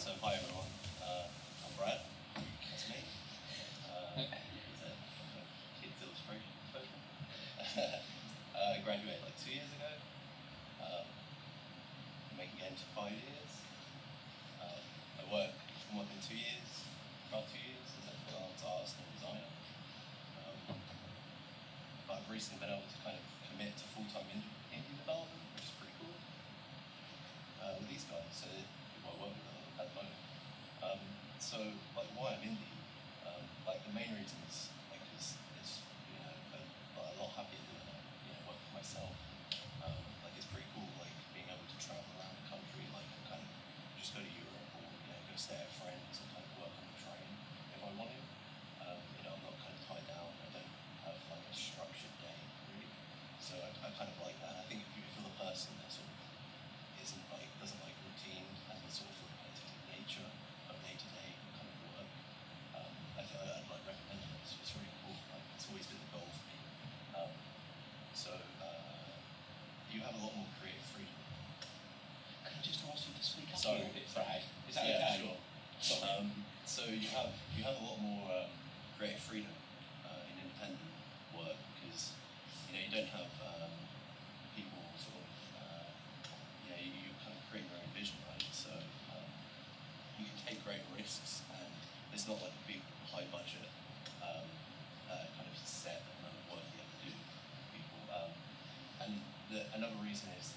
So hi everyone, I'm Brad, that's me. It's a kid's illustration photo. I graduated like 2 years ago. I'm making games for 5 years. I'm working 2 years, about 2 years as a freelance artist and designer. But I've recently been able to kind of commit to full-time indie development, which is pretty cool. With these guys, so people I work with at the moment. So like why I'm indie, like the main reason is like it's I'm a lot happier doing it, work for myself. Like it's pretty cool, like being able to travel around the country, like kind of just go to Europe or go stay at friends and kind of work on the train if I want to. I'm not kind of tied down. I don't have like a structured day really. So I kind of like that. I think if you're the person that sort of doesn't like routine and the sort of repetitive nature of day-to-day kind of work, I feel like I'd like recommend it. It's really cool. Like it's always been the goal for me. You have a lot more creative freedom. Can I just ask you to speak up Sorry. a little bit, Brad? Is that Yeah, okay? sure. So you have a lot more creative freedom in independent work because you don't have people sort of you kind of create your own vision, right? So you can take great risks, and it's not like a big high budget kind of set amount of work you have to do for people. Another reason is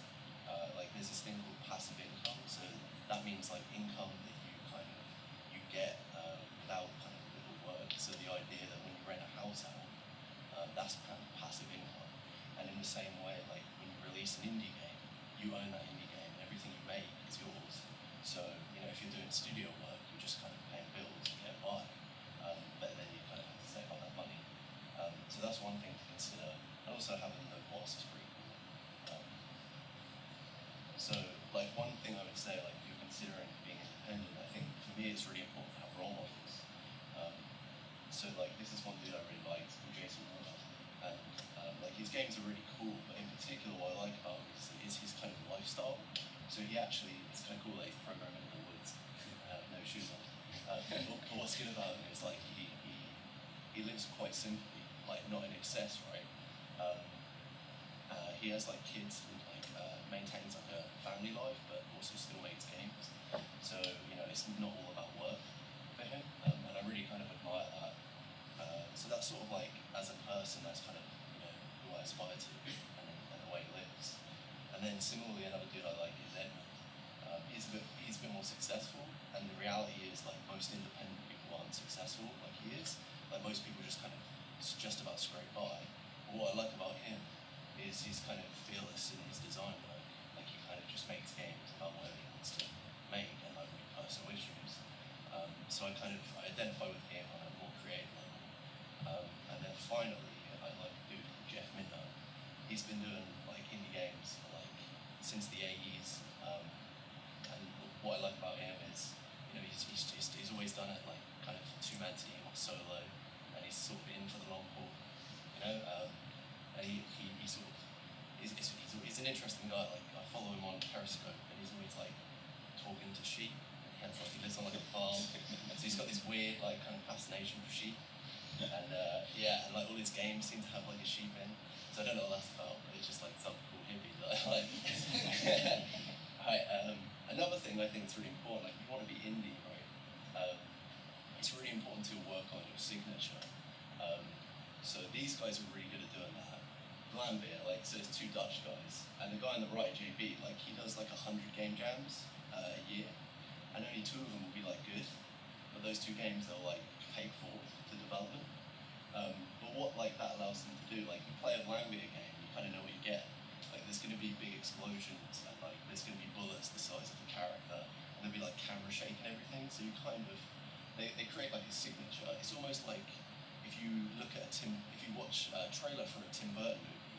like there's this thing called passive income. So that means like income that you get without kind of little work. So the idea that when you rent a house out, that's kind of passive income. And in the same way, like when you release an indie game, you own that indie game. Everything you make is yours. So if you're doing studio work, you're just kind of paying bills to get by. But then you kind of have to save up that money. So that's one thing to consider. And also having no boss is pretty cool. So like one thing I would say, like if you're considering being independent, I think for me it's really important to have role models. So like this is one dude I really liked, Jason Miller, and like his games are really cool. But in particular, what I like about him is his kind of lifestyle. So he actually, it's kind of cool that he's programming in the woods, no shoes on. But what's good about him is like he lives quite simply, like not in excess, right? He has like kids and like maintains like a family life, but also still makes games. So it's not all about work for him, and I really kind of admire that. So that's sort of like as a person, that's kind of who I aspire to and the way he lives. And then similarly, another dude I like is Edmund. He's been more successful, and the reality is like most independent people aren't successful like he is. Like most people just kind of just about scrape by. But what I like about him is he's kind of fearless in his design work. Like he kind of just makes games about whatever he wants to make and like really personal issues. So I identify with him on a more creative level. And then finally, I like a dude called Jeff Minnow. He's been doing like indie games for like since the 80s. And what I like about him is he's always done it like kind of two-man team or solo, and he's sort of in for the long haul. And he sort of he's an interesting guy. Like I follow him on Periscope, and he's always like talking to sheep. And he lives on like a farm, so he's got this weird like kind of fascination for sheep. And and like all his games seem to have like a sheep in. So I don't know what that's about, but it's just like some cool hippie that I like. Right. Another thing I think is really important, like you want to be indie, right? It's really important to work on your signature. So these guys are really good at doing that. Glambeer, like, so there's two Dutch guys, and the guy on the right, JB, like, he does like 100 game jams a year, and only 2 of them will be like good, but those 2 games they'll like take forward to development. But what like that allows them to do, like, you play a Glambeer game, you kind of know what you get. Like, there's going to be big explosions, and like, there's going to be bullets the size of the character, and there'll be like camera shake and everything. So you kind of they create like a signature. It's almost like if you watch a trailer for a Tim Burton movie,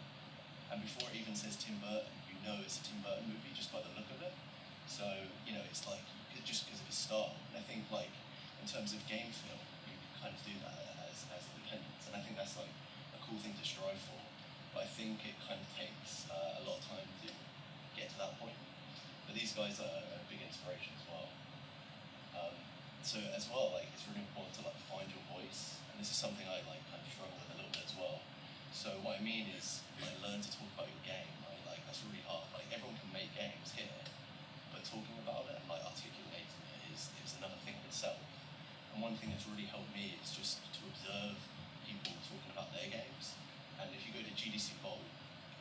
and before it even says Tim Burton, you know it's a Tim Burton movie just by the look of it. So it's like just because of his style. And I think like in terms of game film, you can kind of do that as independence, and I think that's like a cool thing to strive for. But I think it kind of takes a lot of time to get to that point. But these guys are a big inspiration as well. So as well, like it's really important to like find your voice, and this is something I like kind of struggle with a little bit as well. So what I mean is like learn to talk about your game, right? Like that's really hard. Like everyone can make games here, but talking about it and like articulating it is another thing in itself. And one thing that's really helped me is just to observe people talking about their games. And if you go to GDC Vault,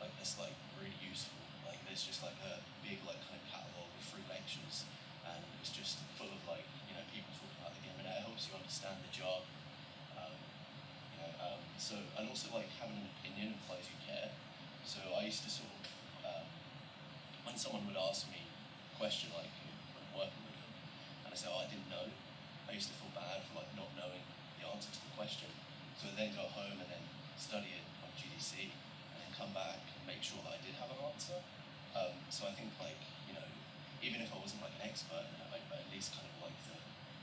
like that's like really useful. Like there's just like a big like kind of catalogue of free lectures, and it's just full of like people talking about the game, and it helps you understand the jargon. Um, so and also like having an opinion implies you care. So I used to sort of when someone would ask me a question like when working with them, and I say, oh, I didn't know, I used to feel bad for like not knowing the answer to the question. So I'd then go home and then study it on GDC, and then come back and make sure that I did have an answer. So I think like even if I wasn't like an expert, I at least kind of like to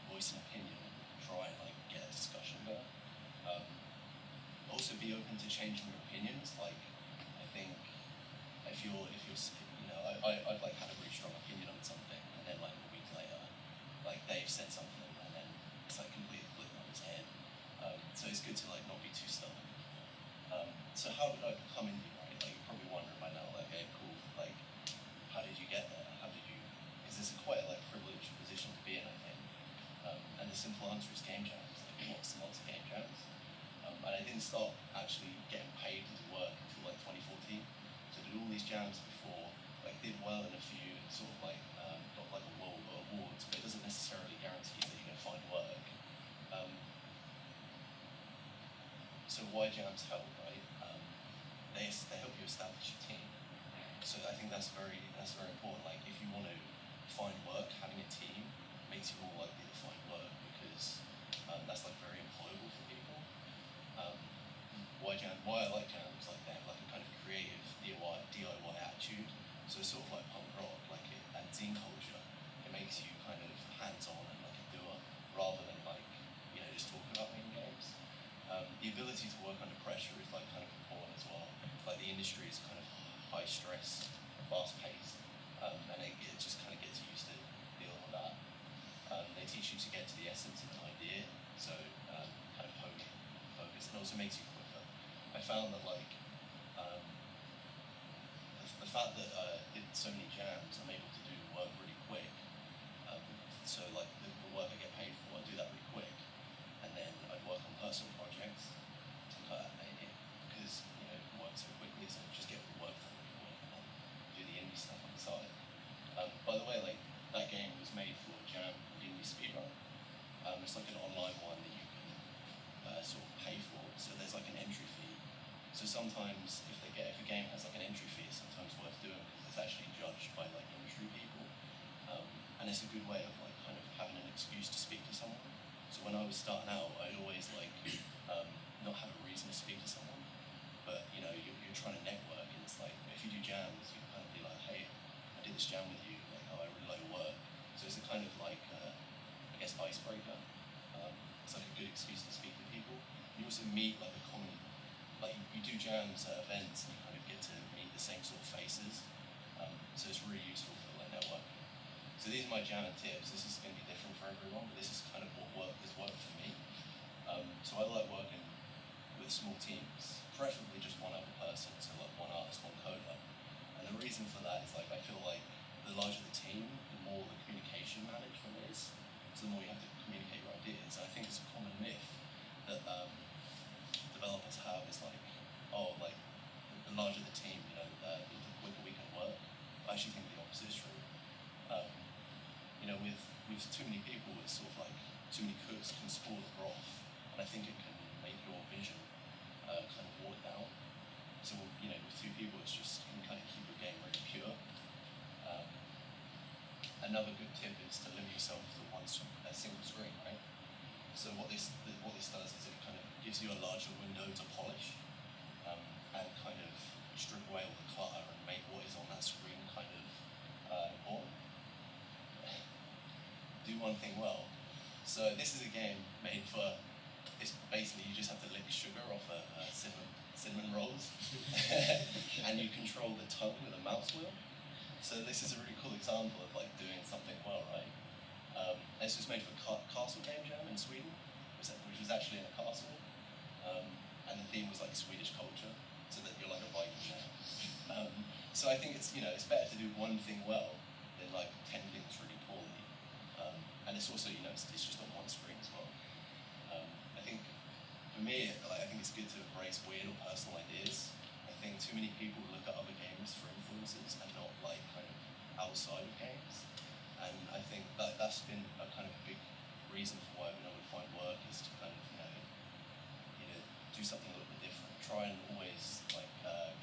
voice an opinion and try and like get a discussion going. Um, Also be open to changing your opinions. Like I think I've like had a really strong opinion on something, and then like a week later, like they've said something, and then it's like completely flipped on its head. So it's good to like not be too stubborn. So how did I become indie, right? Like you're probably wondering by now, like, hey, cool, like how did you get there? How did you? Because this is quite a like privileged position to be in, I think. And the simple answer is game jams. Like lots of game jams. And I didn't start actually getting paid to do work until like 2014. So I did all these jams before, like did well in a few, and sort of like got like awards, but it doesn't necessarily guarantee that you're going to find work. So why jams help, right? They help you establish your team. So I think that's very important. Like if you want to find work, having a team makes you more likely to find work because that's like very employable for people. Why I like jams, like they have like a kind of creative DIY attitude. So it's sort of like punk rock, like and zine culture. It makes you kind of hands-on and like a doer rather than like just talking about making games. The ability to work under pressure is like kind of important as well. Like the industry is kind of high stress, fast paced, and it just kind of gets used to dealing with that. They teach you to get to the essence of an idea, so kind of focus, and also makes you quicker. I found that like the fact that I did so many jams, I'm able to do work really quick. So like the work I get paid for, I do that really quick, and then I'd work on personal projects because it works so quickly, so I just get the work done really quick and then do the indie stuff on the side. By the way, like that game was made for Jam Indie Speedrun. It's like an online one that you can sort of pay for. So there's like an entry fee. So sometimes if a game has like an entry fee, it's sometimes worth doing because it's actually judged by like industry people, and it's a good way of like kind of having an excuse to speak to someone. So when I was starting out, I'd always like not have a reason to speak to someone, but you're trying to network, and it's like if you do jams, you kind of be like, hey, I did this jam with you, like oh I really like your work. So it's a kind of like I guess icebreaker. It's like a good excuse to speak to people. You also meet like a common, like you do jams at events and you kind of get to meet the same sort of faces. So it's really useful for like networking. So these are my jam and tips. This is going to be different for everyone, but this is kind of what has worked for me. So I like working with small teams, preferably just one other person, so like one artist, one coder. And the reason for that is like I feel like the larger the team, the more the communication management is. So the more you have to communicate your ideas. And I think it's a common myth that developers have is like, oh, like the larger the team, the quicker we can work. I actually think the opposite is true. With too many people, it's sort of like too many cooks can spoil the broth, and I think it can make your vision kind of watered down. So with two people, it's just you can kind of keep your game really pure. Another good tip is to limit yourself to a single screen, right? So what this does is it kind of gives you a larger window to polish and kind of strip away all the clutter and make what is on that screen kind of important. Do one thing well. So this is a game made for. It's basically you just have to lick sugar off a cinnamon rolls, and you control the tongue with a mouse wheel. So this is a really cool example of like doing something well, right? this was made for Castle Game Jam in Sweden, which was actually in a castle, and the theme was like Swedish culture, so that you're like a Viking now. So I think it's it's better to do one thing well than like 10 things really poorly, and it's also it's just on one screen as well. I think for me, like, I think it's good to embrace weird or personal ideas. I think too many people look at other games for influences and not like kind of outside of games. And I think that that's been a kind of big reason for why I've been able to find work is to kind of do something a little bit different. Try and always like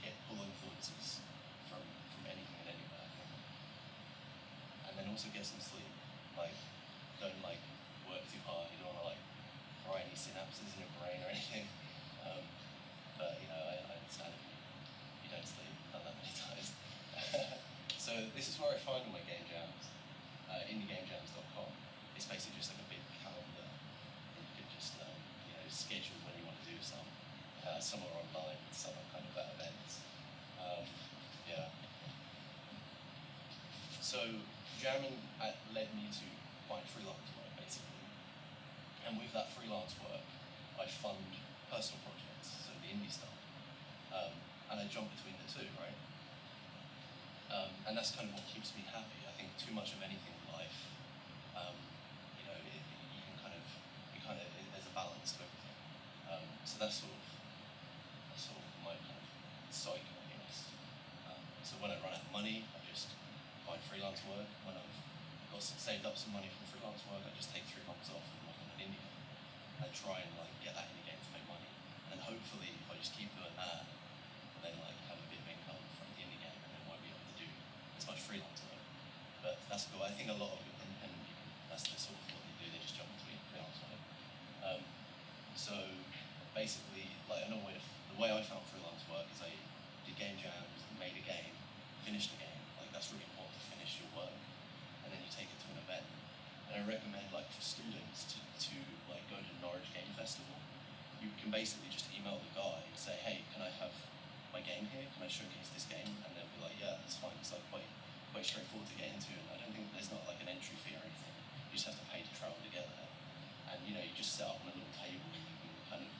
get pull influences from anything and anywhere. I think. And then also get some sleep. Like don't like work too hard. You don't want to like fry any synapses in your brain or anything. But I understand if you don't sleep. Done that many times. So this is where I find all my game jams. IndieGameJams.com. It's basically just like a big calendar. And you can just schedule when you want to do some. Some are online, some are kind of at events. Yeah. So jamming led me to find freelance work basically. And with that freelance work, I fund personal projects, so the indie stuff. And I jump between the two, right? And that's kind of what keeps me happy. I think too much of anything in life, you can kind of, there's a balance to everything. So that's sort of my kind of cycle, I guess. So when I run out of money, I just find freelance work. When I've saved up some money from freelance work, I just take 3 months off and work on an indie game. And try and like get that indie game to make money. And hopefully, if I just keep doing that, then like have a bit of income from the indie game, and then won't be able to do as much freelance work. But that's cool. I think a lot of independent people, that's the sort of what they do. They just jump between freelance work. So basically, like the way I found freelance work is I did game jams, made a game, finished the game. Like that's really important to finish your work, and then you take it to an event. And I recommend like for students to like go to Norwich Game Festival. You can basically just email the guy and say, hey, can I have my game here? Can I showcase this game? And they'll be like, yeah, that's fine. It's like quite straightforward to get into, and I don't think there's not like an entry fee or anything. You just have to pay to travel to get there. And you just set up on a little table and you can kind of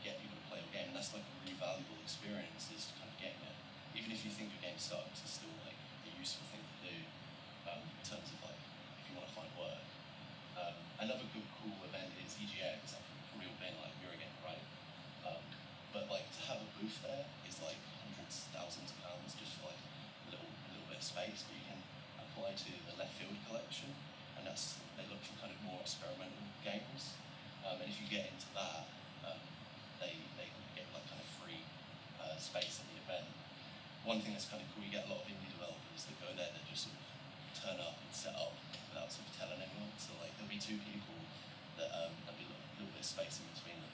get people to play your game. And that's like a really valuable experience, is kind of getting it. Even if you think your game sucks, it's still like a useful thing to do in terms of like if you want to find work. Another good cool event is EGX. I've probably all been like Eurogame, right? But like to have a booth there is like hundreds, thousands of pounds just for like a little bit of space. But you can apply to the Left Field collection, and they look for kind of more experimental games. And if you get into that, they get like kind of free space at the event. One thing that's kind of cool, you get a lot of indie developers that go there that just sort of turn up and set up without sort of telling anyone. So like there'll be 2 people that there'll be a little bit of space in between them.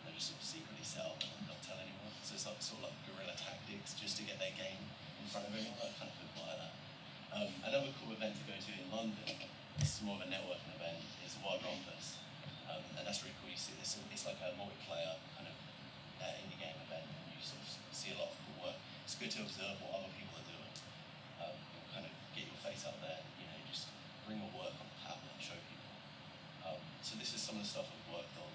They'll just sort of secretly set up and not tell anyone. So it's like sort of like guerrilla tactics just to get their game in front of everyone. I kind of admire that. Another cool event to go to in London, this is more of a networking event, is Wild Rumpus. And that's really cool. You see this, it's like a multiplayer kind of indie game event, and you sort of see a lot of cool work. It's good to observe what other people are doing. And kind of get your face out there, just bring your work on the tablet and show people. So this is some of the stuff I've worked on.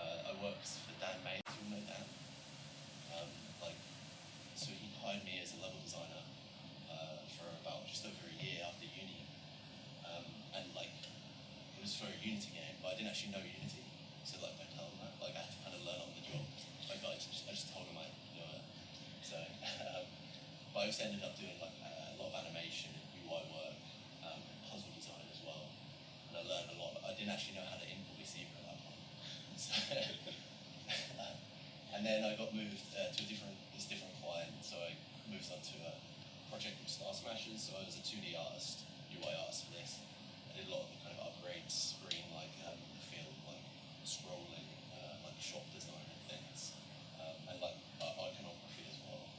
I worked for Dan May, if you know Dan. So he hired me as a level designer for about just over a year after uni. And like, it was for a Unity game, but I didn't actually know Unity. So like, don't tell them that. Like, I had to kind of learn on the job. Like, I just told him I know it. So, but I also ended up doing like a lot of animation and UI work, and puzzle design as well. And I learned a lot. I didn't actually know how to import receiver at that point. So, and then I got moved to this different client. So I moved on to a project called Star Smashers. So I was a 2D artist, UI artist for this. I did a lot of the kind of upgrades, screen like the field, like scrolling, like shop design and things, and like iconography as well.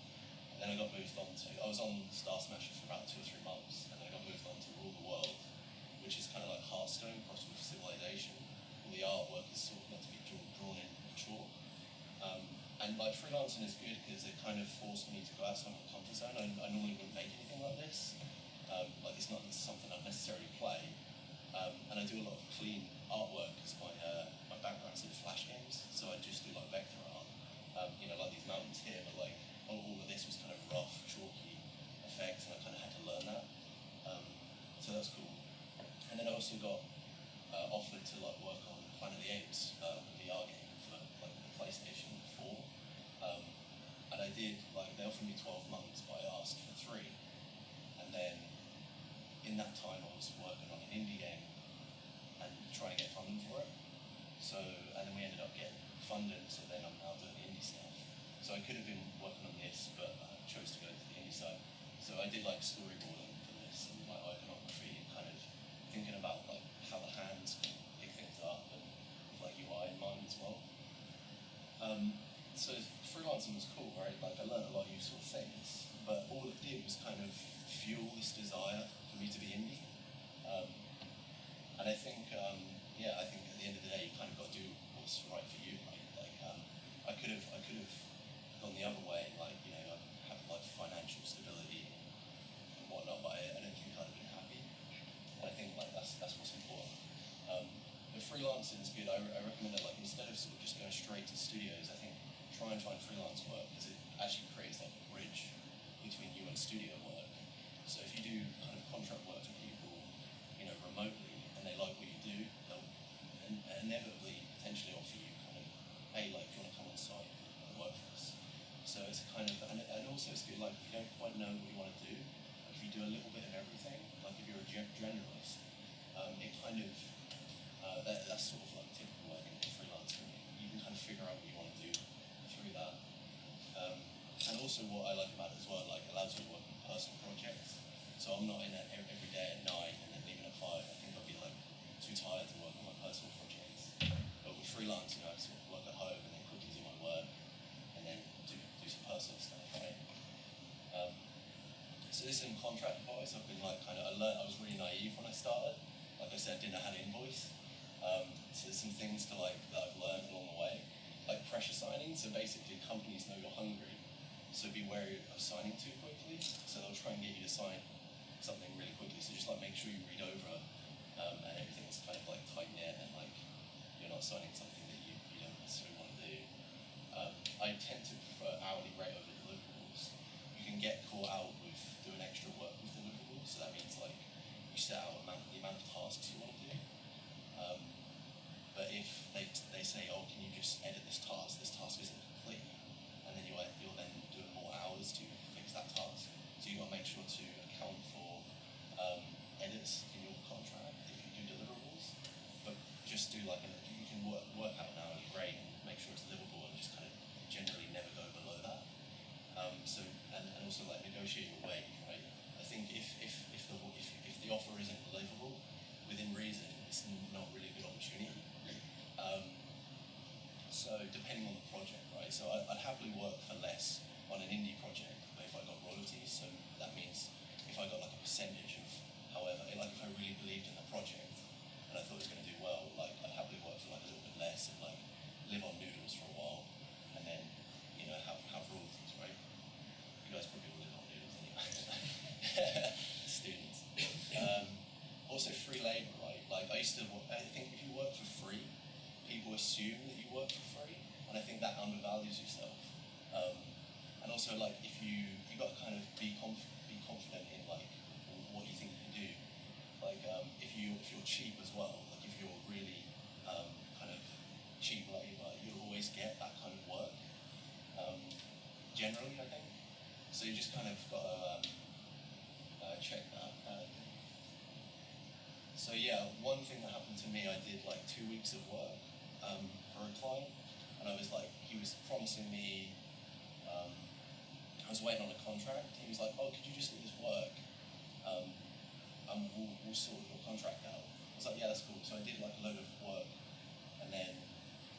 And then I got moved on to, I was on Star Smashers for about 2 or 3 months, and then I got moved on to Rule the World, which is kind of like Hearthstone crossed with Civilization. All the artwork is sort of meant to be drawn in chalk. And like freelancing is good because it kind of forced me to go outside my comfort zone. I normally wouldn't make anything like this. Like it's not something I necessarily play. And I I do a lot of clean artwork because my background's in Flash games, so I just do like vector art. Like these mountains here, but like all of this was kind of rough, chalky effects, and I kind of had to learn that. So that's cool. And then I also got offered to like work on Planet of the Apes VR game for like the PlayStation 4. And I did, like, they offered me 12 months, but I asked for 3. And then in that time, I was working on an indie game and trying to get funding for it. So, and then we ended up getting funded, so then I'm now doing the indie stuff. So I could have been working on this, but I chose to go to the indie side. So I did like storyboarding for this and like iconography and kind of thinking about like how the hands can pick things up and with like UI in mind as well. So freelancing was cool, right? Like I learned a lot of useful things, but all it did was kind of fuel this desire for me to be indie. And I think, I think at the end of the day, you kind of got to do what's right for you. Right? Like, I could have gone the other way, like have like financial stability and whatnot, but I don't think I'd have been happy. And I think like that's what's important. But freelancing is good. I recommend that like instead of sort of just going straight to studios, I think try and find freelance work because it actually creates like a bridge between you and studio work. So if you do kind of contract work for people, remotely, and they like what you do, they'll inevitably potentially offer you kind of, hey, like, do you want to come on site and work for us? So it's kind of, and also it's good, like, if you don't quite know what you want to do, like, if you do a little bit of everything, like if you're a generalist, it kind of, that's sort of like typical work in freelance for me. You can kind of figure out what you want to do through that. And also what I like about it as well, like, allows you to work on personal projects. So I'm not in it every day at 9 and then leaving at 5. I think I'll be like too tired to work on my personal projects. But with freelance, I sort of work at home and then quickly do my work and then do some personal stuff, right? So this is some contract advice. I've been like I was really naive when I started. Like I said, I didn't know how to invoice. So there's some things that I've learned along the way. Like pressure signing. So basically companies know you're hungry. So be wary of signing too quickly. So they'll try and get you to sign something really quickly. So just like make sure you read over and everything's kind of like tight knit and like you're not signing something that you don't necessarily want to do. I tend to prefer hourly rate over deliverables. You can get caught out with doing extra work with deliverables. So that means like you set out the amount of tasks you want to do. But if they say, oh, can you just edit this task isn't complete, and then you're then doing more hours to fix that task. So you've got to make sure to account for edits in your contract if you do deliverables. But just do like you can work out an hourly rate and make sure it's livable and just kind of generally never go below that. And also like negotiate your wage, right? I think if the offer isn't livable within reason, it's not really a good opportunity. So depending on the project, right? So I'd happily work for less on an indie project, but if I got royalties, so that means if I got like a percentage of however, like if I really believed in the project and I thought it was going to do well, like I'd happily work for like a little bit less and like live on noodles for a while and then, have royalties, right? You guys probably all live on noodles anyway. Students. Also free labor, right? Like I think if you work for free, people assume that you work for free, and I think that undervalues yourself. And also, like, if you got to kind of be confident in like what you think you can do. Like, if you're cheap as well, like if you're really kind of cheap labor, you'll always get that kind of work. Generally, I think. So you just kind of got to check that. So yeah, one thing that happened to me, I did like 2 weeks of work for a client, and I was like, he was promising me, I was waiting on a contract. He was like, oh, could you just do this work, and we'll sort your contract out. I was like, yeah, that's cool. So I did like a load of work, and then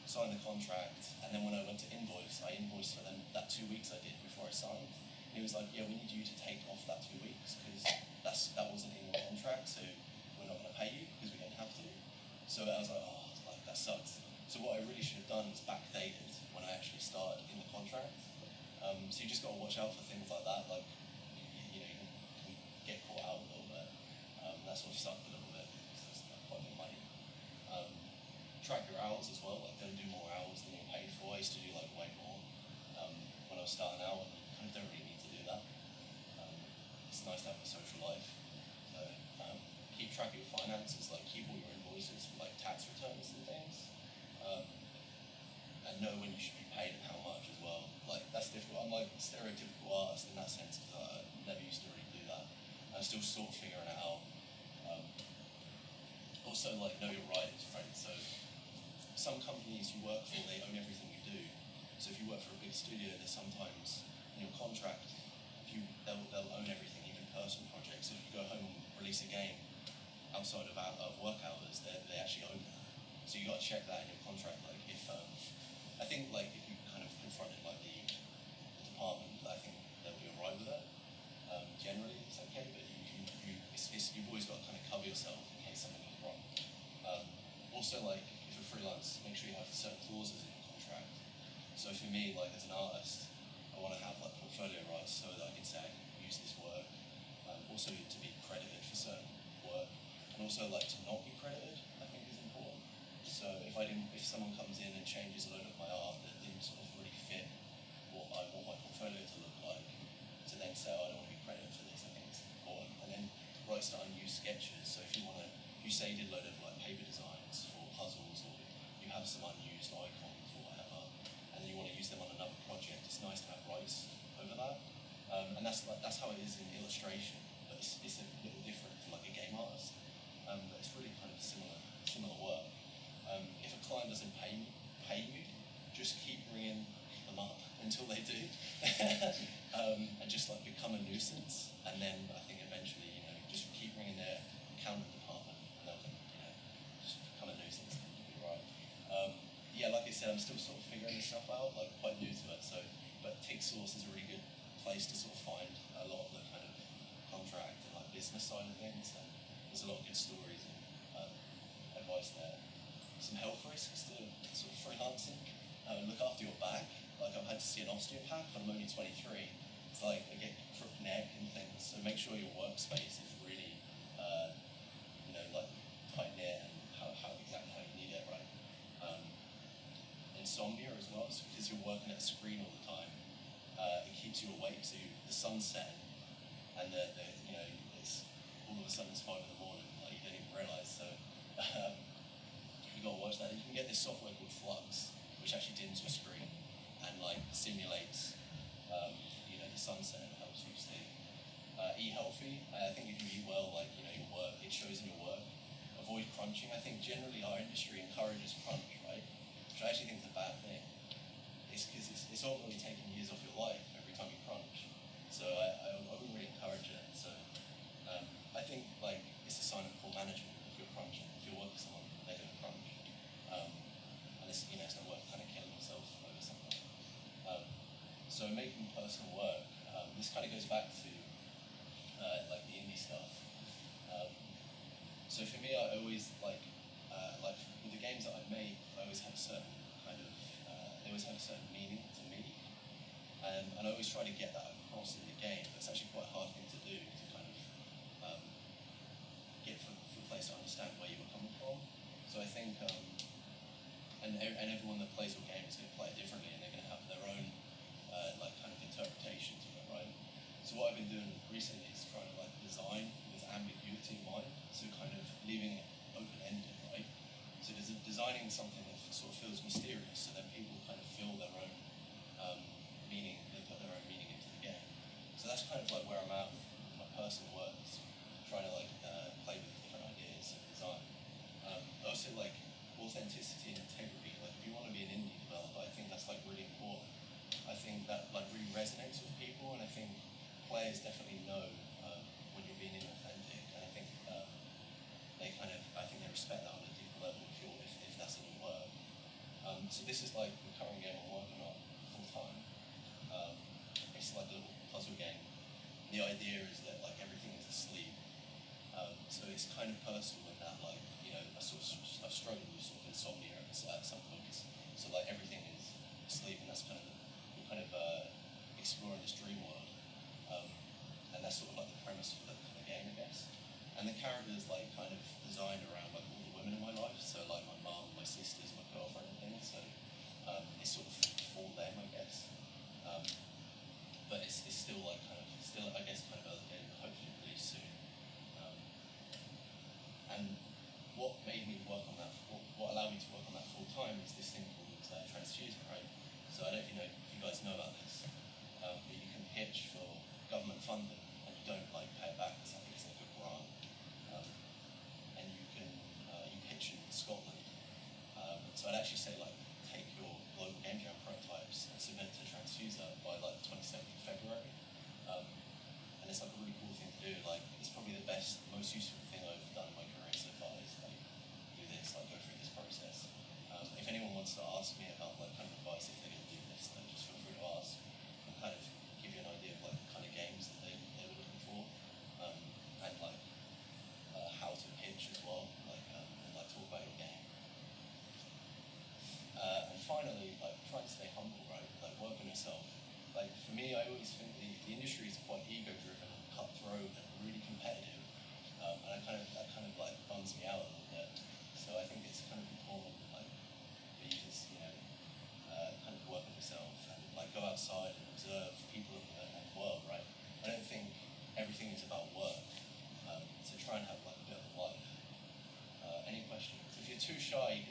signed the contract, and then when I went to invoice, I invoiced for them that 2 weeks I did before I signed. And he was like, yeah, we need you to take off that 2 weeks because that wasn't in your contract, so we're not going to pay you because we don't have to. So I was like, oh, like that sucks. So what I really should have done was backdated when I actually started in the contract. So you just got to watch out for things like that. Like, you can get caught out a little bit. That sort of sucked a little bit because it's quite a bit of money. I was starting out, and you kind of don't really need to do that. It's nice to have a social life. So keep track of your finances, like keep all your invoices for like tax returns and things. Um, and know when you should be paid and how much as well. Like that's difficult. I'm like a stereotypical artist in that sense because I never used to really do that. I'm still sort of figuring it out. Um, Also, like know your rights, right? So some companies you work for, they own everything you do. So if you work for a big studio, there's sometimes in your contract, they'll own everything, even personal projects. So if you go home and release a game outside of work hours, they actually own that. So you got to check that in your contract. Like if I think like if you kind of confronted like the department, I think they'll be alright with it. Generally, it's okay, but you've always got to kind of cover yourself in case something goes wrong. Also, like if you're freelance, make sure you have certain clauses in your contract. So for me, like as an artist, I want to have like portfolio rights so that I can say I can use this work. Also to be credited for certain work, and also like to not be credited, I think is important. So if someone comes in and changes a load of my art that didn't sort of really fit what I want my portfolio to look like, to then say, oh, I don't want to be credited for this, I think it's important. And then rights to unused sketches. So if you say you did a load of like paper designs for puzzles, or you have some unused icons or whatever, and then you want to use them on another project, it's nice to have rights over that. And that's how it is in illustration, but it's a little different from like a game artist. But it's really kind of similar work. If a client doesn't pay you, just keep ringing them up until they do, and just like become a nuisance. And then I think eventually, just keep ringing their accountant department, and they'll, just become a nuisance. And you'll be right. Yeah, like I said, I'm still sort of figuring this stuff out, like quite new to it. So, but TigSource is a really good place to sort of find a lot of the kind of contract and like business side of things. And there's a lot of good stories and advice there. Some health risks to sort of freelancing. Look after your back. Like I've had to see an osteopath, but I'm only 23. It's like I get crooked neck and things. So make sure your workspace is really, like tight knit and exactly how you need it, right? Insomnia as well, so because you're working at a screen all the time, it keeps you awake. So the sun's setting, and it's all of a sudden it's 5 in the morning. Like you don't even realise. So you got to watch that. You can get this software called Flux, which actually dims your screen and like simulates, the sunset and helps you sleep. Eat healthy. I think if you eat well, like your work, it shows in your work. Avoid crunching. I think generally our industry encourages crunch, right? Which I actually think is a bad thing. It's because it's ultimately taking years off your life every time you crunch. So I wouldn't really encourage it. So I think like it's a sign of poor management if you're crunching. If you're working with someone, they're going to crunch. And it's not worth kind of killing yourself over something. So making personal work. This kind of goes back to like the indie stuff. So for me, I always like with the games that I make, I always have a certain kind of they always have a certain meaning to me, and I always try to get that across in the game. But it's actually quite a hard thing to do to kind of get from a place to understand where you were coming from. So I think and everyone that plays your game is going to play it differently, and they're going to have their own like kind of interpretations of it, right? So what I've been doing recently is trying to like design with ambiguity in mind, so kind of leaving it open-ended, right? So designing something that sort of feels mysterious, so that people kind of feel their own meaning, they put their own meaning into the game. So that's kind of like where I'm at with my personal work, is trying to like play with different ideas and design. Also like authenticity and integrity. Like if you want to be an indie developer, I think that's like really important. I think that like really resonates with people, and I think players definitely know when you're being inauthentic, and I think they respect that on a deeper level if that's any work. So this is like the current game I'm working on full time. It's like a little puzzle game. The idea is that like everything is asleep. So it's kind of personal in that like I've struggled with sort of insomnia at some points. So like everything is asleep, and that's kind of exploring this dream world. And that's sort of like the premise for the game, I guess. And the characters like kind of designed around like all the women in my life. So like my mum, my sisters, my girlfriend, and things. So it's sort of for them, I guess. what made me work on that, what allowed me to work on that full time is this thing called transfusion, right? So I don't know if you guys know about this, but you can pitch for government funding and you don't like pay it back. I think it's like a grant, and you can you pitch in Scotland. So I'd actually say like take your global game jam prototypes and submit to Transfuser by like the 27th of February. And it's like a really cool thing to do. Like it's probably the best, most useful thing I've done in my career so far is like do this, like go through this process. If anyone wants to ask me about like kind of advice if they're going to do this, then just feel free to ask and kind of give you an idea of like the kind of games that they were looking for, and like how to pitch as well, and like talk about your game. And finally, like try to stay humble, right? Like work on yourself. Like for me, I always think the industry is quite ego-driven, cutthroat, and really competitive, and that kind of like bums me out a little bit. So I think it's kind of important, like for you to kind of work on yourself and like go outside and observe people in the world, right? I don't think everything is about work. So try and have like a bit of a life. Any questions? If you're too shy, you